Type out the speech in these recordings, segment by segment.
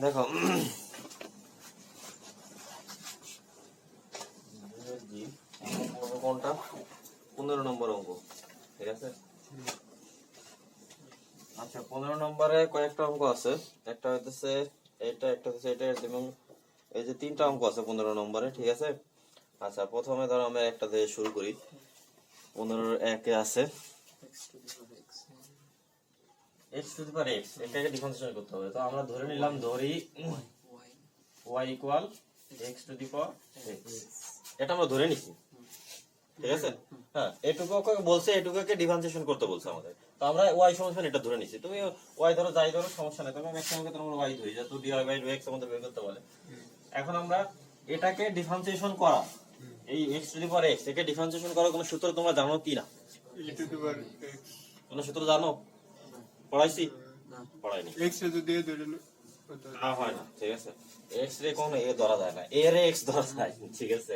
দেখো কোনটা 15 নম্বর অঙ্ক, ঠিক আছে। আচ্ছা 15 নম্বরে কয়েকটা অঙ্ক আছে, একটা হইতেছে এটা, একটা হচ্ছে এটা, এবং এই যে তিনটা অঙ্ক আছে 15 নম্বরে, ঠিক আছে। আচ্ছা প্রথমে ধরো আমরা একটা দিয়ে শুরু করি। 15-1 আছে x to the power x, এটাকে ডিফারেন্সিয়েশন করতে হবে। তো আমরা ধরে নিলাম, ধরি y equal x to the power x, এটা আমরা ধরে নিছি, ঠিক আছে। হ্যাঁ এটুকুকে বলছে, এটুকুকে ডিফারেন্সিয়েশন করতে বলছে আমাদের, তো আমরা y সমান এটা ধরে নিছি। তুমি y ধরো যাই ধরো সমস্যা নেই, তবে ম্যাক্সিমাম ক্ষেত্রে আমরা y ধরি, যেহেতু dy বাই dx আমাদের বের করতে বলে। এখন আমরা এটাকে ডিফারেন্সিয়েশন করা, এই x to the power x, একে ডিফারেন্সিয়েশন করার কোনো সূত্র তোমরা জানো কি না? e two the power x কোনো সূত্র জানো? পড়াইছি? পড়াইনি। x এ যদি এ ধরে না না হয় না, ঠিক আছে। x রে কোনো এ ধরা যায় না, a রে x ধরা যায়, ঠিক আছে।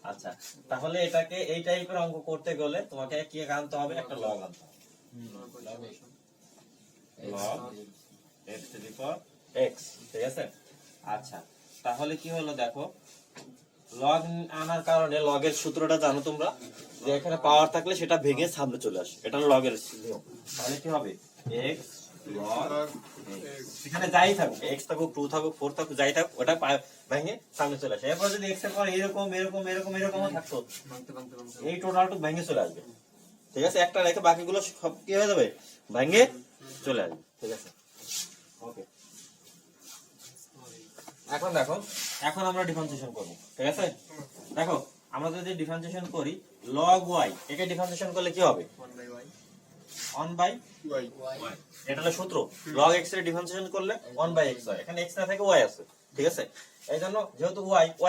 আচ্ছা তাহলে এটাকে এই টাইপের অঙ্ক করতে গেলে তোমাকে কি আনতে হবে? একটা লগ আনতে হবে, log x to the power x, ঠিক আছে। আচ্ছা তাহলে কি হলো দেখো, লগ আনার কারণে লগের সূত্রটা জানো তোমরা, যে এখানে পাওয়ার থাকলে সেটা ভেঙে সামনে চলে আসে, এটা লগের নিয়ম। তাহলে কি হবে? x log x, এখানে যাই থাকুক, x থাকুক 2 থাকুক 4 থাকুক যাই থাকুক, ওটা ভেঙে সামনে চলে আসে। এরপর যদি x এর পর এরকম এরকম এরকম এরকম থাকতো, এই টোটালটুক ভেঙে চলে আসবে, ঠিক আছে। একটা রেখে বাকিগুলো সব কি হয়ে যাবে? ভেঙে চলে আসবে, ঠিক আছে। ওকে এখন দেখো, এখন আমরা ডিফারেন্সিয়েশন করব, ঠিক আছে। দেখো আমরা যদি ডিফারেন্সিয়েশন করি log y, একে ডিফারেন্সিয়েশন করলে কি হবে? 1 বাই y y, এটা হলো সূত্র। log x এর ডিফারেন্সিয়েশন করলে 1 বাই x হয়, এখানে x না থেকে y আছে, ঠিক আছে। এইজন্য যেহেতু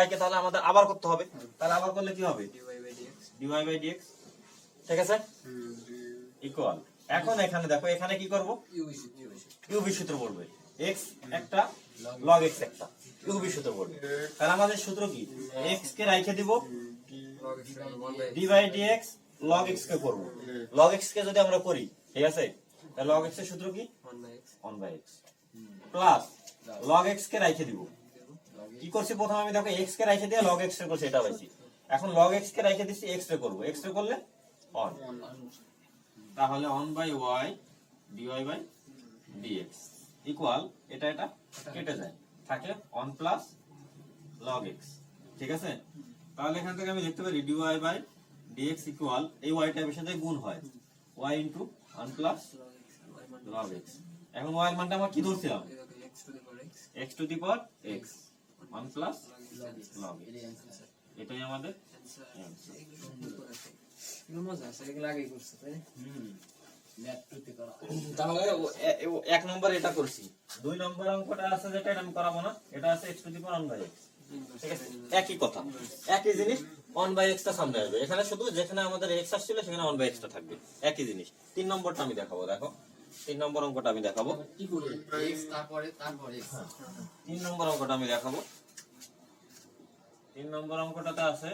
y কে তাহলে আমাদের আবার করতে হবে, তাহলে আবার করলে কি হবে? dy বাই dx, ঠিক আছে, ইকুয়াল। এখন এখানে দেখো, এখানে কি করব? u সূত্র পড়বে, x একটা log x একটা u সূত্র পড়বে। তাহলে আমাদের সূত্র কি? x কে রাইখে দিব, dy dx log x কে করব। log x কে যদি আমরা করি, ঠিক আছে, তাহলে log x এর সূত্র কি? 1 by x plus log x কে রাইখে দিব। কি করছি প্রথমে আমি দেখো, x কে রাইখে দিয়ে log x এর করছি, এটা পাইছি। এখন log x কে রাইখে দিছি, x এর করব, x এর করলে 1, তাহলে 1 by y dy by dx equal, এটা এটা কেটে যায়, থাকে 1 প্লাস log x, ঠিক আছে। তাহলে এখান থেকে আমি দেখতে পারি dy বাই dx ইকুয়াল, এই y টাইপের সাথে গুণ হয়, y into 1 plus log x। এখন y এর মানটা আমরা কি ধরছিলাম? x to the power x 1 plus log x, এটাই আমাদের তাহলে 1 নম্বর এটা করছি। 2 নম্বর অঙ্কটা আছে যেটা, এটা আমি করাবো না, এটা আছে x to the power 1 by x, ঠিক আছে। একই কথা, একই জিনিস, 1 বাই x টা সামনে আসবে, এখানে শুধু যেখানে আমাদের x আসছিল সেখানে 1 বাই x টা থাকবে, একই জিনিস। 3 নম্বরটা আমি দেখাবো, দেখো 3 নম্বর অঙ্কটা আমি দেখাবো, কি করে x তারপরে x 3 নম্বর অঙ্কটা আমি দেখাবো। 3 নম্বর অঙ্কটাতে আছে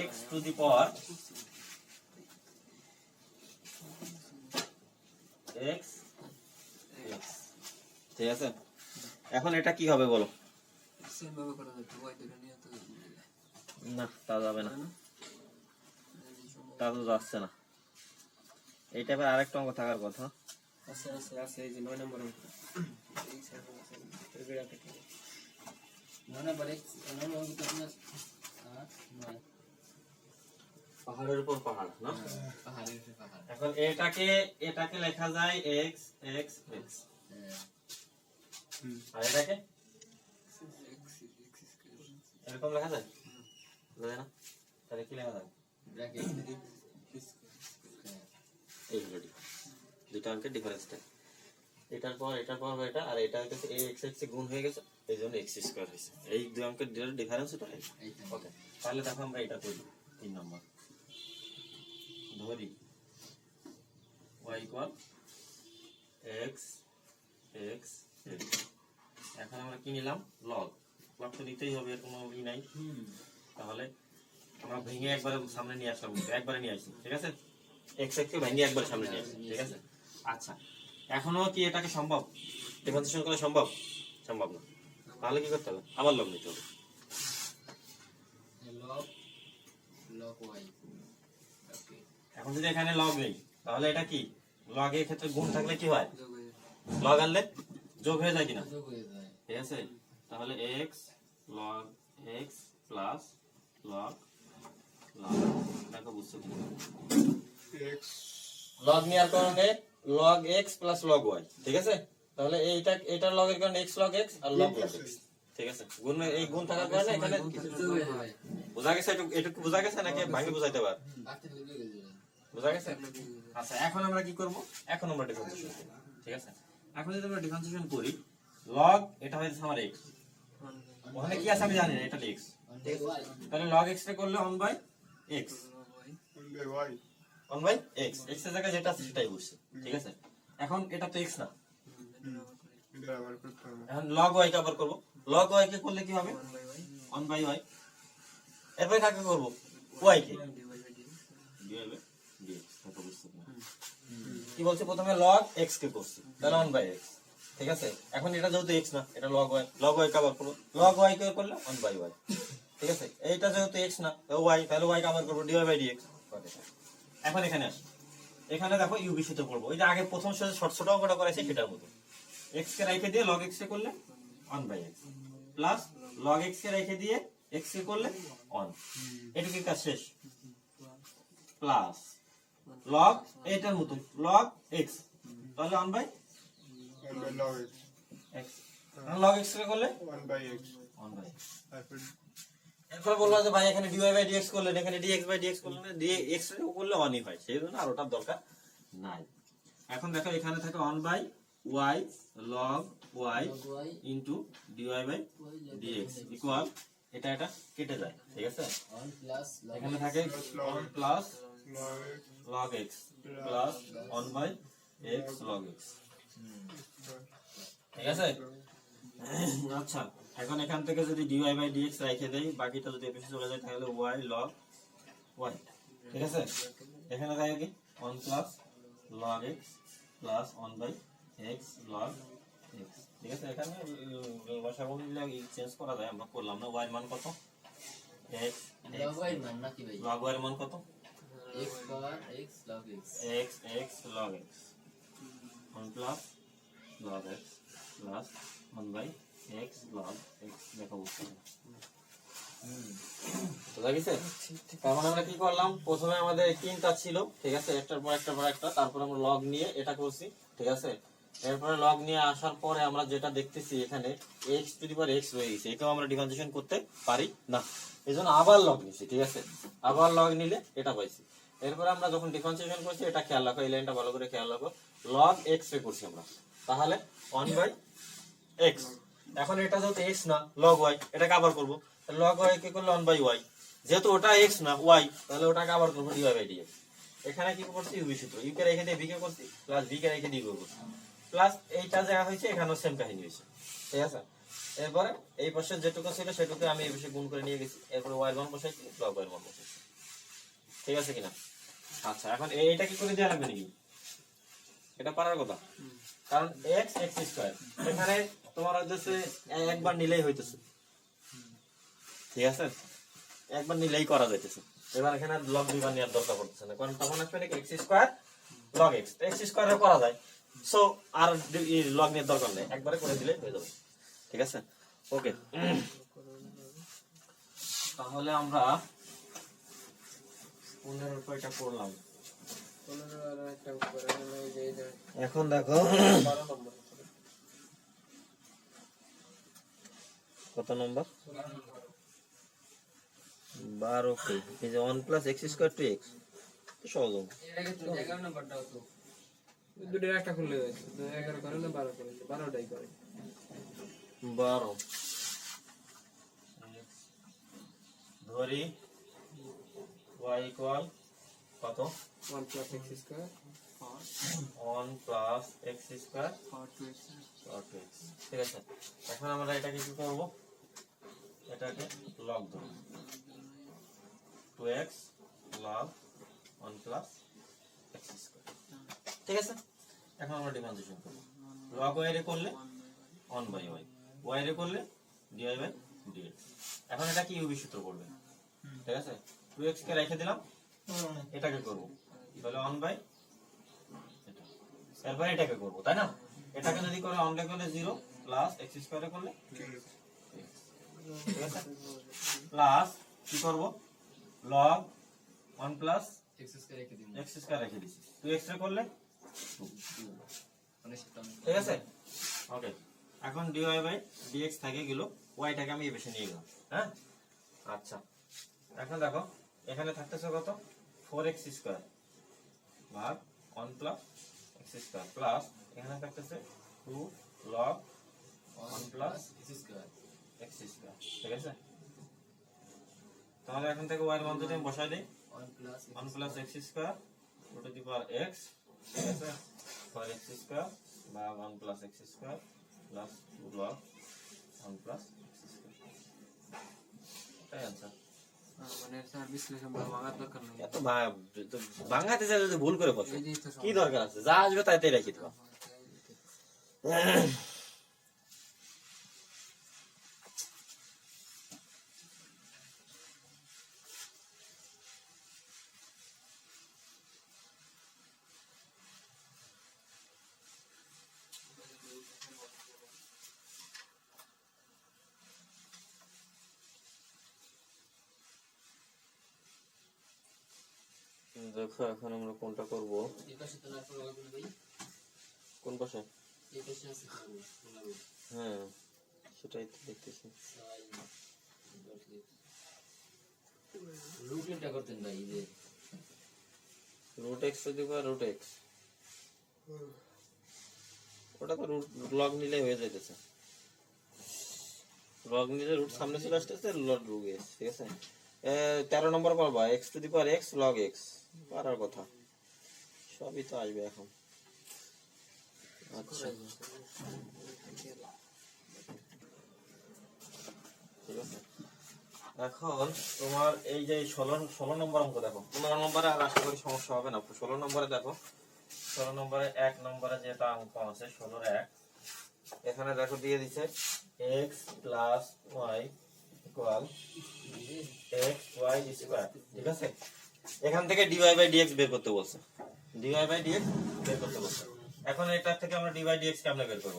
x to the power x, ঠিক আছে। এখন এটা কি হবে বলো? না তা যাবে না, তা তো যাচ্ছে না। এই টাইপের আরেকটা অঙ্ক থাকার কথা। পাহাড়ের উপর পাহাড় না, এখন এটাকে লেখা যায় x x x, আর এটাকে এরকম লেখা যায় না? তাহলে কি লেখা যায়? এই হলো দুটো অঙ্কের ডিফারেন্সটা, এটার পর এটা, আর এটা হচ্ছে x x গুণ হয়ে গেছে, এই জন্য x স্কয়ার হয়েছে। এই দুই অঙ্কের ডিফারেন্স এটা। ওকে তাহলে দেখো আমরা এটা করি। 3 নম্বর ধরি y equal x x x, এখন আমরা কি নিলাম? লগ তো দিতেই হবে, এর কোনো ই নাই। তাহলে আমরা ভেঙে একবারে সামনে নিয়ে আসলাম, একবারে নিয়ে আসি, ঠিক আছে। x কে ভেঙে একবারে সামনে নিয়ে আসি, ঠিক আছে। আচ্ছা এখনো কি এটাকে সম্ভব ডিফারেন্সিয়েশন করা সম্ভব? সম্ভব না, তাহলে কি করতে হবে? আবার লগ নিতে হবে। লগ লগ ওয়াই ওকে এখন যদি এখানে লগ নেই তাহলে এটা কি? লগ এর ক্ষেত্রে গুণ থাকলে কি হয়? যোগ হয়ে লগ আনলে যোগ হয়ে যায় কিনা? যোগ হয়ে যায় ঠিক আছে, তাহলে x log x plus log log দেখো বুঝছো কি? এক্স লগ নেওয়ার কারণে log x plus log y, ঠিক আছে? তাহলে এটা log এর কারণে x log x আর log log x, ঠিক আছে? গুণ এই গুণ থাকার কারণে এখানে যোগ হয়ে যায় বোঝা গেছে? এটুকু বোঝা গেছে নাকি ভাঙে বোঝাইতে পার? বাড়তে যোগ হয়ে যায় বোঝা গেছে? আচ্ছা এখন আমরা কি করব? এখন আমরা ডিফারেন্সিয়েশন করব, ঠিক আছে? এখন যদি আমরা ডিফারেন্সিয়েশন করি, log এটা হচ্ছে আমার x, ওখানে কি আছে আমি জানি না, এটা x, ঠিক আছে? তাহলে log x টা করলে 1 by x, 1 by x, x এর জায়গায় যেটা আছে সেটাই বসছে, ঠিক আছে? এখন এটা তো x না, এটা আবার করতে হবে। এখন log y কে আবার করব, log y কে করলে কি হবে? 1 বাই y, এরপর কাকে করব? y কে dy বাই dx, এটা বুঝছো কিনা? কি বলছে? প্রথমে log x কে করছি, তাহলে 1 বাই x, ঠিক আছে? এখন এটা যেহেতু x না, এটা log y কে আবার করব, log y কে করলে 1 বাই y, ঠিক আছে? এইটা যেহেতু x না, y, তাহলে y কে আবার করব dy বাই dx। এখন এখানে আসি, এখানে দেখো u বিশুদ্ধ করব, ওই যে আগে প্রথম সাথে ছোট অঙ্কটা করেছি সেটার মতো, x কে রেখে দিয়ে log x কে করলে 1 by x plus log x কে রেখে দিয়ে x কে করলে 1, এটা কি কাজ শেষ? প্লাস log এটার মতো log x, তাহলে 1 by 1 by log x, x log x কে করলে 1 বাই এক্স 1 বাই x। তারপর এরপর বললো যে ভাই এখানে dy বাই dx করলেন, এখানে dx বাই dx করলেন, dx এর করলে 1ই হয়, সেই জন্য আর ওটার দরকার নাই। এখন দেখো এখানে থাকে 1 by y log y log y into dy by dx equal এটা কেটে যায়, ঠিক আছে? 1 প্লাস লগ এখানে থাকে 1 plus log log x x plus 1 by x log x, ঠিক আছে? আচ্ছা এখন এখান থেকে যদি dy বাই dx রেখে দেই, বাকিটা যদি এপিসে চলে যায় তাহলে y log y, ঠিক আছে? এখানে থাকে কি 1 plus log x plus 1 by x log x, ঠিক আছে? এখানে ভাষাগুলো চেঞ্জ করা যায়, আমরা করলাম না। y এর মান কত? x লগ ওয়াই মান নাকি ভাই log y এর মান কত? x power x log x x log x 1 plus log x plus 1 by x log x দেখো বুঝতে বোঝা গেছে? তার মানে আমরা কি করলাম? প্রথমে আমাদের তিনটা ছিল, ঠিক আছে? একটার পর একটা, তারপর আমরা লগ নিয়ে এটা করছি, ঠিক আছে? এরপরে লগ নিয়ে আসার পরে আমরা যেটা দেখতেছি এখানে x to the power x রয়ে গেছে, এটাও আমরা ডিফারেন্সিয়েশন করতে পারি না, এজন্য আবার লগ নিছি, ঠিক আছে? আবার লগ নিলে এটা পাইছি। এরপরে আমরা যখন ডিফারেন্সিয়েশন করছি, এটা খেয়াল রাখো, এই লাইনটা ভালো করে খেয়াল রাখো, log x রে করছি আমরা, তাহলে 1 বাই x। এখন এটা যেহেতু x না log y, এটাকে আবার করব, log y কে করলে 1 বাই y, যেহেতু ওটা x না y, তাহলে ওটাকে আবার করব dy বাই dx। এখানে কি করছি? u সূত্র, u কে রেখে দিয়ে v কে করছি প্লাস v কে রেখে দিয়ে করছি প্লাস এইটা যা হয়েছে এখানেও সেম কাহিনী হয়েছে, ঠিক আছে? এরপরে এই পাশে যেটুকু ছিল সেটুকু আমি এই পাশে গুণ করে নিয়ে গেছি, এরপরে y এর মান বসাইছি, log y এর মান বসাইছি, ঠিক আছে কিনা? আচ্ছা এখন এইটা কি করে দেওয়া লাগবে নাকি? এটা পারার কথা, কারণ x স্কয়ার এখানে তোমার হচ্ছে একবার নিলেই হইতেছে, ঠিক আছে? একবার নিলেই করা যাইতেছে। এবার এখানে লগ দুইবার নেওয়ার দরকার পড়তেছে না, কারণ তখন আসবে নাকি x square log x, x স্কয়ারে করা যায়, সো আর লগ নেওয়ার দরকার নেই, একবারে করে দিলে হয়ে যাবে, ঠিক আছে? ওকে, তাহলে আমরা 15 কয়টা করলাম? এখন দেখো কত নম্বর? 12 কে এই যে 1 plus x square to x, সহজ অঙ্ক। এর আগে তো 11 নাম্বারটাও তো দুটোর একটা খুললে হয়েছে, তো 11 করে না 12 করে, 12টাই করে। 12 ধরি y ইকুয়াল কত? 1 plus x square 1 plus x square আর 2x ঠিক আছে? এখন আমরা এটাকে কি করব? এটাকে লগ দেব, 2x log 1 plus x square, ঠিক আছে? এখন আমরা ডিফারেন্সিয়েশন করব, log y এর করলে 1 বাই y, y এর করলে dy বাই dx। এখন এটা কি ইউবি সূত্র করবে, ঠিক আছে? 2x কে রেখে দিলাম, এটাকে করব তাহলে 1 বাই এটা, এরপর এটাকে করব, তাই না? এটাকে যদি করে 1 করলে 0 প্লাস x স্কয়ারে করলে x, ঠিক আছে? প্লাস কি করব, log 1 প্লাস এক্স স্কয়ার রেখে দিন x স্কয়ার রেখে দিছি, 2x রে করলে 2, মানে সেটা ঠিক আছে? ওকে, এখন dy বাই dx থেকে গেল, y টাকে আমি এই পাশে নিয়ে গেলাম, হ্যাঁ? আচ্ছা, এখন দেখো এখানে থাকতেছে কত, 4x স্কয়ার ভাগ 1 প্লাস x স্কয়ার প্লাস এখানে থাকতেছে 2 log 1 plus x square x square, ঠিক আছে? তাহলে এখন থেকে y এর মান যদি আমি বসাই দেই, 1 plus 1 plus x square two the power x, ঠিক আছে? 4x স্কয়ার বা 1 plus x square plus 2 log 1 plus x square, এটাই आंसर। মানে স্যার বিশ্লেষণ বা ভাঙার দরকার নেই। এত বাংলাতে যা যদি ভুল করে বসে এই জিনিসটা কি দরকার আছে, যা আসবে তাইতেই রেখে দিবা। দেখো এখন আমরা কোনটা করব, এই পাশে তো না করে ওগুলো ভাই কোন পাশে? এই পাশে আছে বলবো হ্যাঁ সেটাই তো দেখতেছি। রুটিনটা করতেন ভাই এই যে রুট এক্স যদি বা রুট এক্স, ওটা তো রুট লগ নিলে হয়ে যাইতেছে, লগ নিলে রুট সামনে চলে আসতেছে, লগ রুট এক্স, ঠিক আছে? 13 নম্বর পারবা x to the power x log x, পারার কথা, সবই তো আসবে এখন। আচ্ছা ঠিক আছে, এখন তোমার এই যে 16 নম্বর অঙ্ক দেখো, 15 নম্বরে আর আশা করি সমস্যা হবে না। 16 নম্বরে দেখো, 16 নম্বরে 1 নম্বরে যেটা অঙ্ক আছে 16 এর 1, এখানে দেখো দিয়ে দিছে x plus y equal x y square, ঠিক আছে? এখান থেকে dy বাই dx বের করতে বলছে, dy বাই dx বের করতে বলছে। এখন এটা থেকে আমরা dy বাই dx কেমনে বের করব,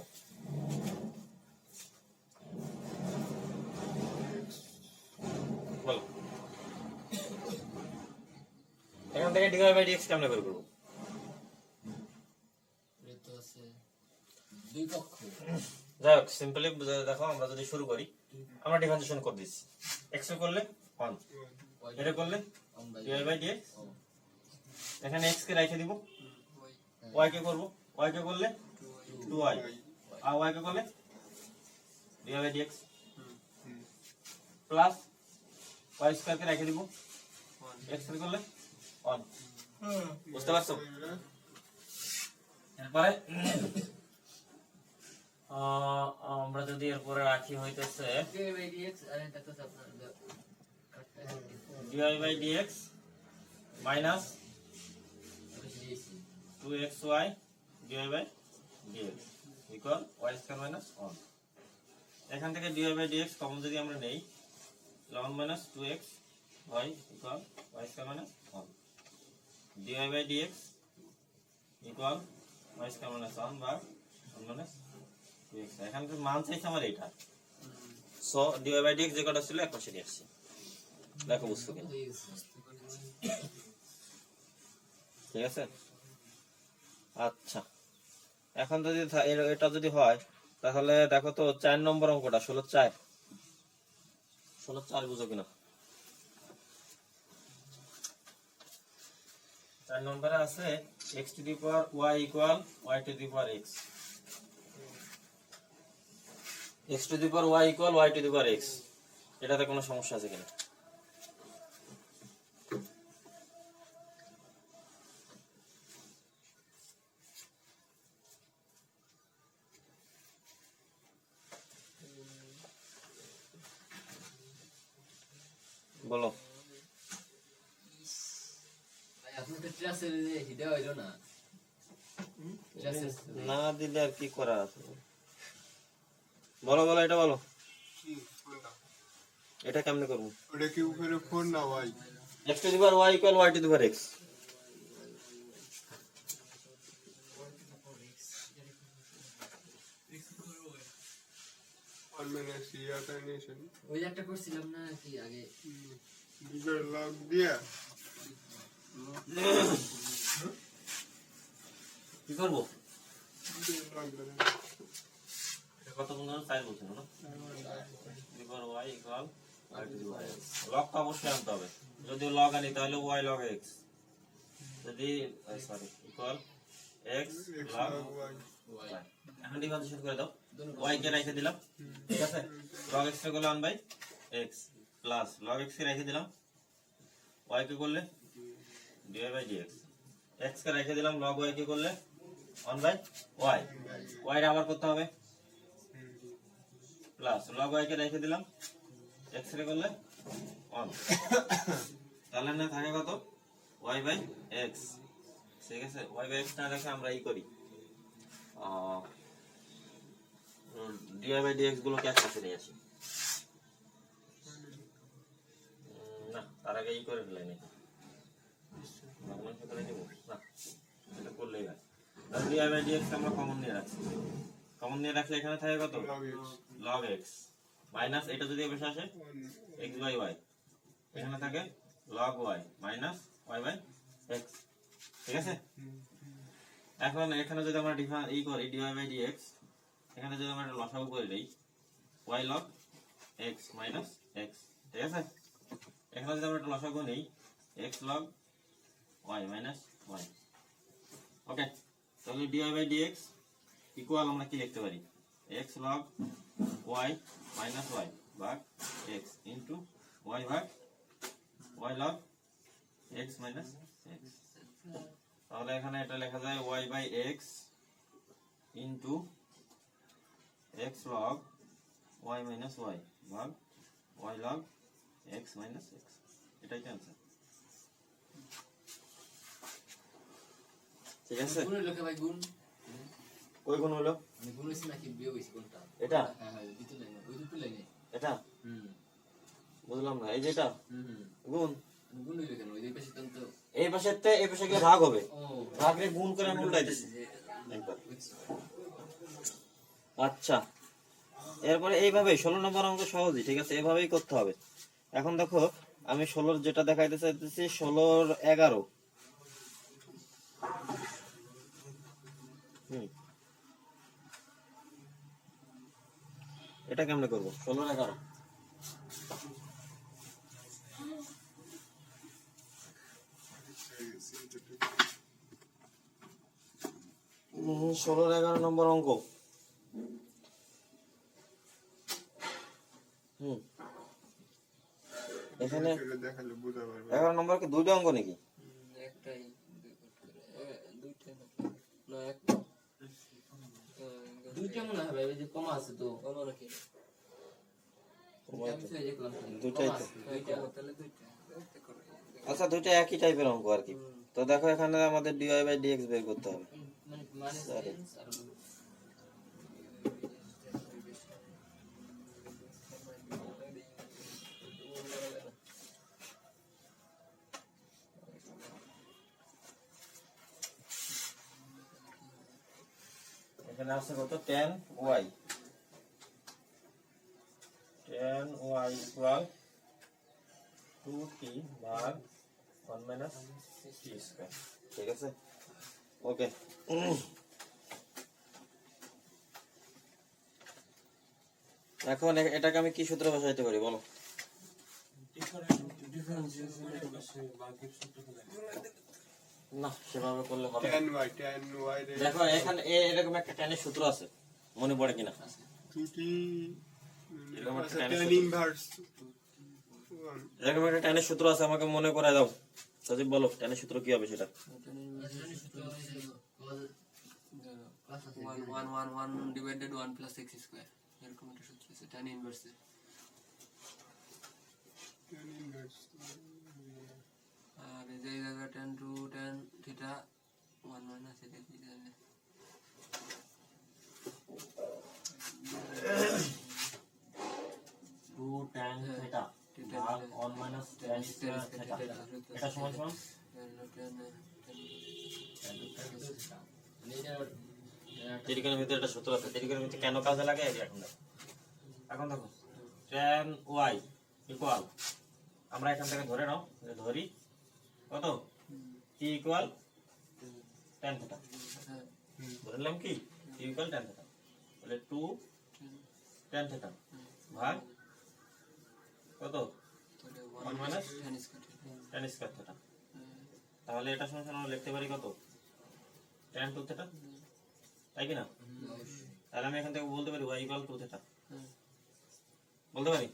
বলো? এখান থেকে dy বাই dx কেমনে বের করব? এটা তো আছে দুই পক্ষ যাই হোক সিম্পলি দেখো, আমরা যদি শুরু করি, আমরা ডিফারেন্সিয়েশন করে দিচ্ছি, x এ করলে 1, এটা করলে dy বাই dx, এখানে x কে রেখে দিব, y কে করব, y কে করলে 2y, আর y কে করলে dy by dx plus y square কে রেখে দিব, x কে করলে 1, বুঝতে পারছো? এরপরে আমরা যদি এরপরে রাখি হইতেছে dx আর এটা তো আপনার dy বাই dx মাইনাস দিয়েছি 2xy dy by dx equal y square minus 1। এখান থেকে dy বাই dx কমন যদি আমরা নেই, 1 minus 2x y equal y square minus 1, dy by dx equal y square minus 1 বা 1 মাইনাস 2x। এখানে মান চাইছে আমার এইটা, সো dy বাই dx যে কটা ছিল এক পাশে নিয়ে আসছি, দেখো বুঝছো কিনা, হয়ে গেছে ঠিক আছে? আচ্ছা, এখন যদি এটা যদি হয় তাহলে দেখো তো 4 নম্বর অঙ্কটা 16/4, 16/4 বুঝো কিনা? 4 নম্বরে আছে x to the power y equal y two the power x, x to the power y equal y two the power x, এটাতে কোনো সমস্যা আছে কিনা? বলো। ভাই আপনি তো ক্লাসের যে হিডা হইলো না ক্লাসের না দিলে আর কি করা আছে, বলো বলো এটা বলো। কি কোনটা এটা কেমনে করব? ওটা কি উপরে 4 না y x to the power y equal y to the power x। 1 minus c alternation ওই যে একটা করছিলাম না কি আগে দুটো log দিয়া কি করব? দুটো log ধরে এটা কত গুণ সাইজ বলছেন না? the power y equal y to the power x। log তো অবশ্যই আনতে হবে। যদি log আনি তাহলে y log x, যদি sorry equal x x log log y y। এখন ডিফারেন্সিয়েট করে দাও। y কে রেখে দিলাম, ঠিক আছে? log x টা করলে 1 by x plus log x কে রেখে দিলাম, y কে করলে dy বাই dx। x কে রেখে দিলাম, log y কে করলে 1 বাই y। y এর আবার করতে হবে প্লাস log y কে রেখে দিলাম, x রে করলে 1। তাহলে না থাকে কত? y by x। ঠিক আছে, y বাই x না রেখে আমরা এই করি dy বাই dx গুলোকে একসাথে নিয়ে আসি। না, তার আগে এই করে ফেলাই নাকি ভগ্নাংশ করে নিব না, এটা করলেই হয়। তাহলে dy বাই dx আমরা কমন নিয়ে রাখছি। কমন নিয়ে রাখলে এখানে থাকে কত? log x log x minus এটা যদি এ পাশে আসে 1 x বাই y, এখানে থাকে log y minus y by x। ঠিক আছে, এখন এখানে যদি আমরা ই করি dy বাই dx, এখানে যদি আমরা লসাগু করে দেই y log x minus x। ঠিক আছে, এখানে যদি আমরা একটা লসাগু নেই x log y minus y। ওকে, তাহলে dy বাই dx ইকুয়াল আমরা কি লিখতে পারি? x log y minus y ভাগ x ইনটু y ভাগ y log x minus x। তাহলে এখানে এটা লেখা যায় y by x into x log y minus y ভাগ y log x minus x। এটাই অ্যান্সার। ঠিক আছে, গুণের লোকে ভাই গুণ কই গুণ হলো? মানে গুণ হইছে নাকি বিয়োগ হইছে কোনটা? এটা হ্যাঁ হ্যাঁ দ্বিতীয় লাইনে ওই দুটো লাইনে এটা হুম বুঝলাম না, এই যেটা হুম গুণ গুণ হইলো কেন ওই দুই পাশে তো এই পাশের তে এই পাশে গিয়ে ভাগ হবে, ও ভাগরে গুণ করে আমি উল্টাই দিছি একবার। আচ্ছা, এরপরে এইভাবে 16 নম্বর অঙ্ক সহজই, ঠিক আছে, এভাবেই করতে হবে। এখন দেখো আমি 16 যেটা দেখাইতে চাইতেছি 16 11। এটা কেমনে করব? 16 11 16 11 নম্বর অঙ্ক। এখানে এটা দেখালে বুঝা পারবে 11 নম্বর কি দুইটা অঙ্ক নাকি? একটাই দুইটা না একটা দুইটা মনে হয় ভাই ওই যে কমা আছে তো বলো নাকি আমি তো এই যে করলাম দুইটাই তো। দুইটা তাহলে দুইটা করো আচ্ছা, দুইটা একই টাইপের অঙ্ক আর কি। তো দেখো এখানে আমাদের dy বাই dx বের করতে হবে। মানে মানে Sorry. আর এখানে আছে কত? tan y ইকুয়াল 2t ভাগ 1 মাইনাস t স্কয়ার। ঠিক আছে, ওকে। এখন এটাকে আমি কি সূত্রে বসাইতে পারি বলো? না, সেভাবে করলে হবে না। tan y রে দেখো এখানে এরকম একটা ট্যানের সূত্র আছে, মনে পড়ে কিনা? 2t এরকম একটা আচ্ছা, tan এর tan সূত্র। inverse 1 এরকম একটা ট্যানের সূত্র আছে, আমাকে মনে করায় দাও। সজীব বলো ট্যানের সূত্র কি হবে সেটা? One one one one divided 1 plus x square এরকম একটা সূত্র আছে tan ইনভার্স এর tan inverse আর এই যে জায়গা tan 2 tan থিটা 1 মাইনাস এটা কি জানে tan square theta এটা সমান সমান ত্রিকোণমিতির একটা সূত্র আছে ত্রিকোণমিতি কেন কাজে লাগে এই এখন দেখো tan y ইকুয়াল আমরা এখান থেকে ধরে নাও যে ধরি কত t ইকুয়াল tan theta ধরলাম কি t ইকুয়াল tan theta তাহলে 2 tan theta ভাগ কত 1 মাইনাস tan স্কয়ার theta তাহলে এটা সমান সমান আমরা লিখতে পারি কত tan 2 theta তাই কি না তাহলে আমি এখান থেকে বলতে পারি y ইকুয়াল 2 theta বলতে পারি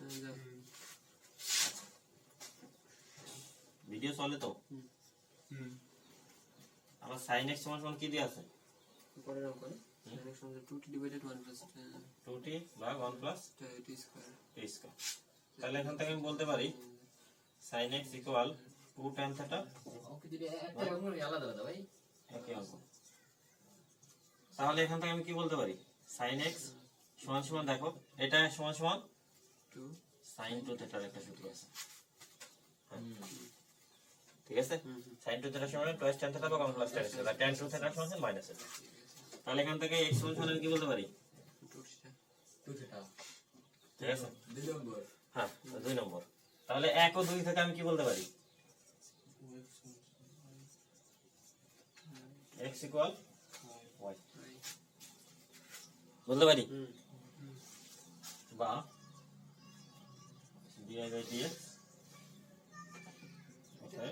ভিডিও চলে তো আমার sin x সমান সমান কি দিয়ে আছে পরের অঙ্ক না sin x সমান 2t ডিভাইডেড 1 প্লাস 2t ভাগ 1 plus t square t square তাহলে এখান থেকে আমি বলতে পারি sin x equal 2 tan theta ওকে দিলে একটা রকম আলাদা আলাদা ভাই একই অঙ্ক তাহলে এখান থেকে আমি কি বলতে পারি sin x সমান সমান দেখো এটা সমান সমান 2 sin 2 theta একটা সূত্র আছে ঠিক আছে sin 2 theta সমান twice tan theta ভাগ 1 plus tan theta tan 2 theta সমান মাইনাস এটা তাহলে এখান থেকে x সমান সমান কি বলতে পারি 2 theta ঠিক আছে 2 নম্বর হ্যাঁ 2 নম্বর তাহলে 1 ও 2 থেকে আমি কি বলতে পারি x ইকুয়াল y বলতে পারি বা dy by dx okay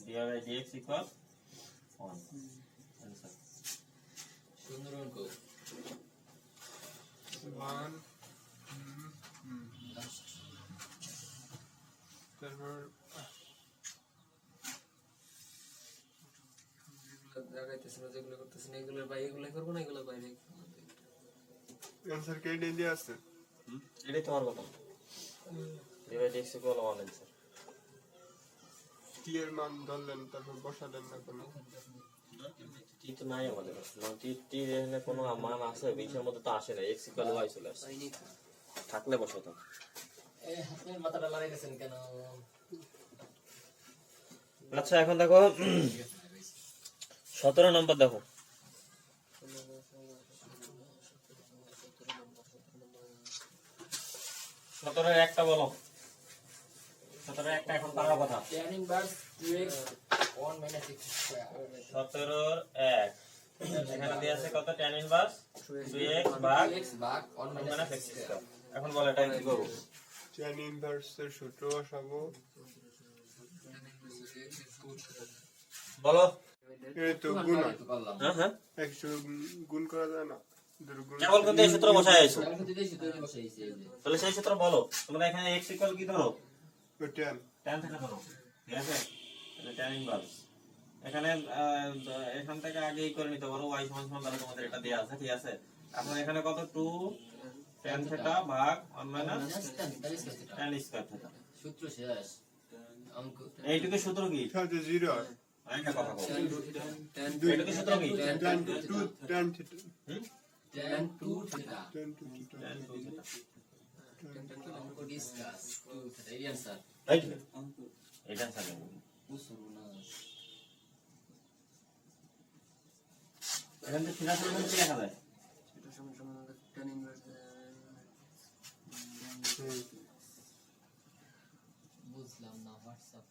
dy by dx equal 1 answer সুন্দর অঙ্ক 1 তারপর দেখাইতেছ না যেগুলো করতেছ না এগুলো বাইরে এগুলো করব না এগুলো বাইরে অ্যানসার কেটে দিয়ে আছে এটাই তোমার কথা dy by dx equal 1 answer টি এর মান ধরলেন তারপর বসালেন না কোনো টি তো নাই আমাদের কাছে টি এখানে কোনো মান আছে বিশের মধ্যে তো আসে না x equal y চলে আসে পাইনি থাকলে বসাতো এই হাতের মাথাটা লাগাইতেছেন কেন আচ্ছা এখন দেখো 17 নম্বর দেখো 17 এর একটা বলো 17 এর একটা এখন পারার কথা tan inverse 2x 1 minus x square 17 এর 1 এখানে দেয়া আছে কত tan ইনভার্স 2x ভাগ 2x ভাগ 1 minus minus x x square এখন বলো এটা কি করব tan ইনভার্সের সূত্র বসাবো বলো এই তো গুণ হয়। করলাম হ্যাঁ হ্যাঁ একশো গুণ করা যায় না দুর্গুণ কেবল কিন্তু এই সূত্র বসায় আইছো আমি তো দিয়েছি তো বসাইছি এই যে তাহলে সেই সূত্র বলো তোমরা এখানে x ইকুয়াল কি ধরো ও tan tan theta ধরো ঠিক আছে তাহলে tan ইনভার্স এখানে এখান থেকে আগেই করে নিতে পারো y সমান সমান ধরো তোমাদের এটা দেয়া আছে ঠিক আছে এখন এখানে কত 2 tan theta ভাগ 1 মাইনাস tan স্কয়ার theta সূত্র শেষ অঙ্ক এইটুকু সূত্র কি সাথে 0 হয় আরেকটা কথা বলো দুই এইটুকু সূত্র কি tan 2 tan theta হুম tan 2 theta tan 2 theta tan 2 theta অঙ্ক ডিসকাস 2 theta এই आंसर রাইট এটা আনসার বুঝছো না এখান থেকে থিটা সমান কি লেখা যায় এটা সমান সমান tan ইনভার্স বুঝলাম না হোয়াটসঅ্যাপ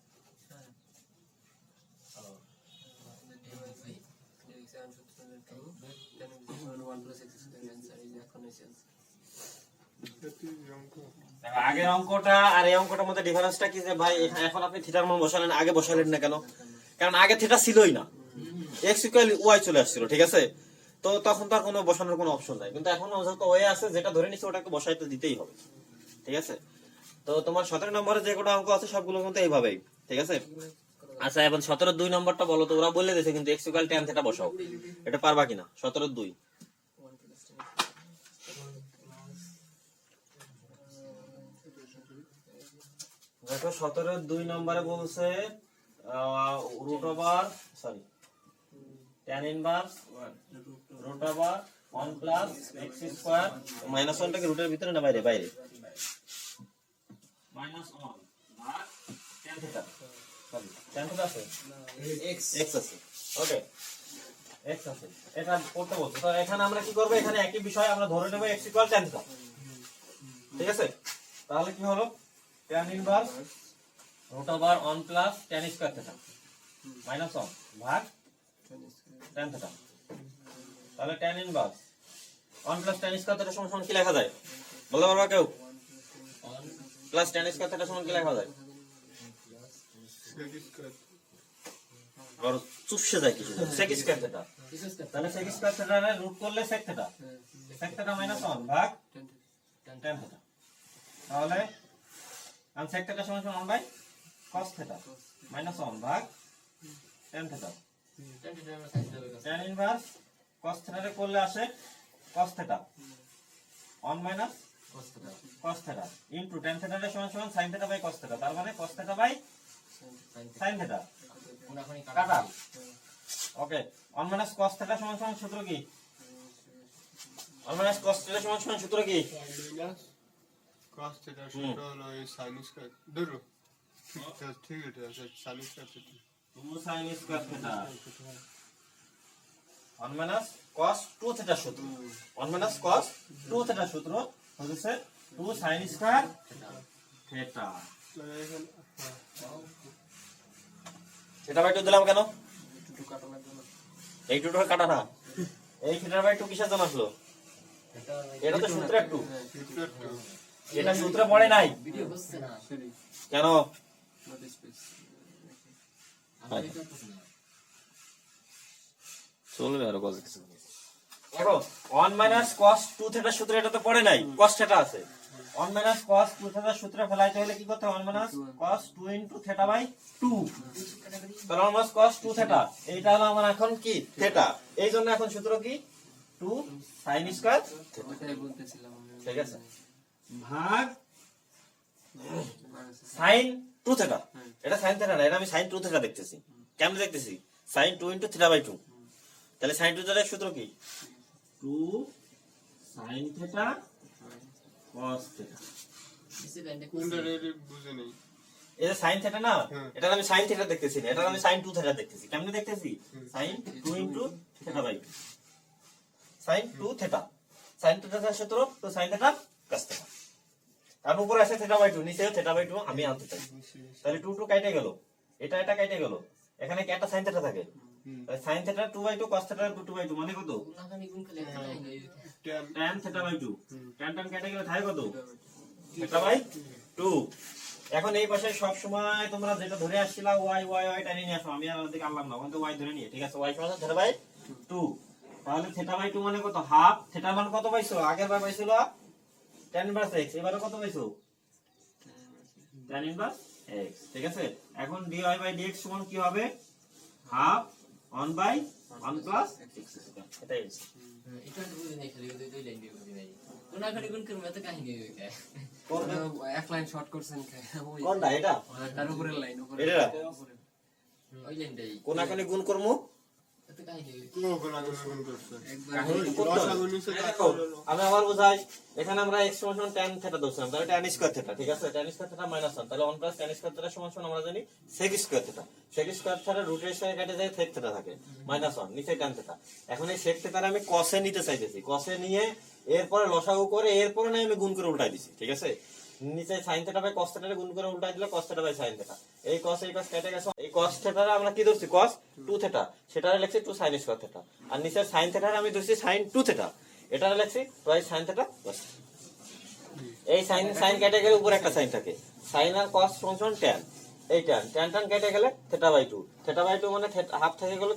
আগের অঙ্কটা আর এই অঙ্কটার মধ্যে ডিফারেন্সটা কি যে ভাই এখন আপনি থিটার মান বসালেন আগে বসালেন না কেন কারণ আগে থিটা ছিলই না x ইকুয়াল y চলে আসছিল ঠিক আছে তো তখন তার কোনো বসানোর কোনো অপশন নাই কিন্তু এখন যেহেতু ওয়ে আছে যেটা ধরে নিচ্ছে ওটাকে বসাইতে দিতেই হবে ঠিক আছে তো তোমার 17 নম্বরে যে কটা অঙ্ক আছে সবগুলো কিন্তু এইভাবেই ঠিক আছে আচ্ছা এখন 17 2 নম্বরটা বলো তো ওরা বলে দিয়েছে কিন্তু x ইকুয়াল tan থিটা বসাও এটা পারবা কিনা 17 2 দেখো 17 2 নম্বরে বলছে root over sorry tan inverse root over 1 plus x square minus 1 টাকে রুটের ভিতরে না বাইরে বাইরে মাইনাস 1 ভাগ tan tan theta sorry tan theta আছে এক্স x আছে ওকে x আছে এটা করতে বলছো তো এখানে আমরা কি করব এখানে একই বিষয় আমরা ধরে নেব x = tan theta ঠিক আছে তাহলে কি হলো tan inverse √1 plus tan square theta minus 1 ভাগ tan থিটা তাহলে tan inverse 1 plus tan square theta সমান কি লেখা যায় বলতে পারবা কেউ প্লাস tan স্কয়ার থিটা সমান কি লেখা যায় sec স্কয়ার আর চুপসে যায় কিছু sec স্কয়ার থিটা তাহলে sec স্কয়ার থিটা এর রুট করলে sec theta sec theta minus 1 ভাগ tan থিটা তাহলে আর sec থিটা সমান 1 বাই cos থিটা মাইনাস 1 ভাগ tan theta tan inverse cos theta রে করলে আসে cos theta 1 minus cos theta into tan theta রে সমান sin theta by cos theta তার মানে cos theta by sin theta কাটা ওকে 1 মাইনাস cos থিটা সমান সূত্র কি 1 মাইনাস cos থিটা সমান সূত্র কি মাইনাস cos থিটা সূত্র হলো এই sin স্কয়ার ধরো ঠিক আছে sin square theta 2 sin square theta 1 minus cos 2 theta সূত্র 1 মাইনাস cos 2 থিটা সূত্র হচ্ছে 2 sin স্কয়ার থিটা মানে এখানে থিটা বাই 2 দিলাম কেন এই 2 টা কাটা না এই থিটা বাই 2 কিসের জন্য আসলো এটা তো সূত্র একটু সূত্র টু এটা সূত্রে পড়ে নাই ভিডিও হচ্ছে না কেন আমি করতেছি না চলবে আর কত কিছু দেখো 1 মাইনাস cos 2 থিটা সূত্র এটা তো পড়ে নাই cos থিটা আছে 1 মাইনাস cos 2 থিটা সূত্রে ফেলাইতে হলে কি করতে হবে 1 minus cos 2 into theta by 2 তাহলে 1 মাইনাস cos 2 থিটা এইটা হলো আমার এখন কি থিটা এইজন্য এখন সূত্র কি 2 sin স্কয়ার ওটাই বলতেছিলাম আমি। ঠিক আছে ভাগ sin 2 থিটা এটা sin থিটা না এটা আমি sin 2 থিটা দেখতেছি কেমনে দেখতেছি sin 2 ইনটু থিটা বাই 2 তাহলে sin 2 থিটার সূত্র কি 2 sin থিটা cos থিটা নিচে ব্যান্ডে কোনটা রেডি বুঝে নেই এটা sin থিটা না হুম। এটা আমি sin থিটা দেখতেছি না এটা আমি sin 2 থিটা দেখতেছি কেমনে দেখতেছি sin 2 into theta by 2 sin 2 theta sin 2 থিটার সূত্র তো sin থিটা cos থিটা তার উপরে আছে থিটা বাই 2 নিচেও থিটা বাই 2 আমি আনতে চাই তাহলে 2 2 কেটে গেল এটা কেটে গেল এখানে কি একটা sin থিটা থাকে তাহলে sin theta 2 by 2 cos theta 2 by 2 মানে কত গুণাখানি গুণ করলে একটা লাইন হয়ে যাবে tan tan theta by 2 tan কেটে গেলে থাকে কত থিটা বাই 2 এখন এই পাশে সব সময় তোমরা যেটা ধরে আসছিলা y টানি নিয়ে আসো আমি আর ওদিকে আনলাম না কিন্তু y ধরে নিয়ে ঠিক আছে y সমান থিটা বাই 2 তাহলে থিটা বাই 2 মানে কত হাফ থিটা মান কত পাইছো আগের বার পাইছিল tan ইনভার্স x এবারে কত পাইছো tan ইনভার্স x ঠিক আছে এখন dy বাই dx সমান কি হবে হাফ 1 বাই 1 প্লাস x এটাই আছে এটা বুঝি নাই খালি ওই দুই লাইন দিয়ে বুঝি নাই গুণাখানি গুণ করলে এত কাহিনী হয়ে যায় কোনটা এক লাইন শর্ট করছেন ওই কোনটা এটা তার উপরের লাইন উপরে এটা? ওই লাইনটাই কোন এখানে গুণ করমু এত কাহিনী হয়ে কো গুণ করছে একবার কাহিনী তো করতে হবে। লসাগু নিচে দেখো, আমি আবার বোঝাই এখানে আমরা x সমান tan থিটা ধরছিলাম তাহলে tan স্কয়ার থিটা ঠিক আছে tan স্কয়ার থিটা মাইনাস 1 তাহলে 1 প্লাস tan স্কয়ার থিটা সমান আমরা জানি sec square theta sec square theta রুটের সাথে কেটে যায় sec থিটা থাকে মাইনাস 1 নিচে tan থিটা এখন এই sec থিটার আমি cos এ নিতে চাইতেছি cos এ নিয়ে এরপরে লসাগু করে এরপরে না আমি গুণ করে উল্টাই দিছি ঠিক আছে নিচে sin theta by cos theta গুণ করে উল্টাই দিলে cos theta by sin theta এই cos কেটে গেছে এই cos থিটারে আমরা কি ধরছি cos 2 থিটা সেটারে লিখছি 2 sin স্কয়ার থিটা আর নিচে sin থিটারে আমি ধরছি sin 2 থিটা এটারে লিখছি প্রায় sin থিটা cos এই sin কেটে গেলে উপরে একটা sin থাকে sin আর cos সমান tan এই tan কেটে গেলে থিটা বাই 2 মানে হাফ থেকে গেল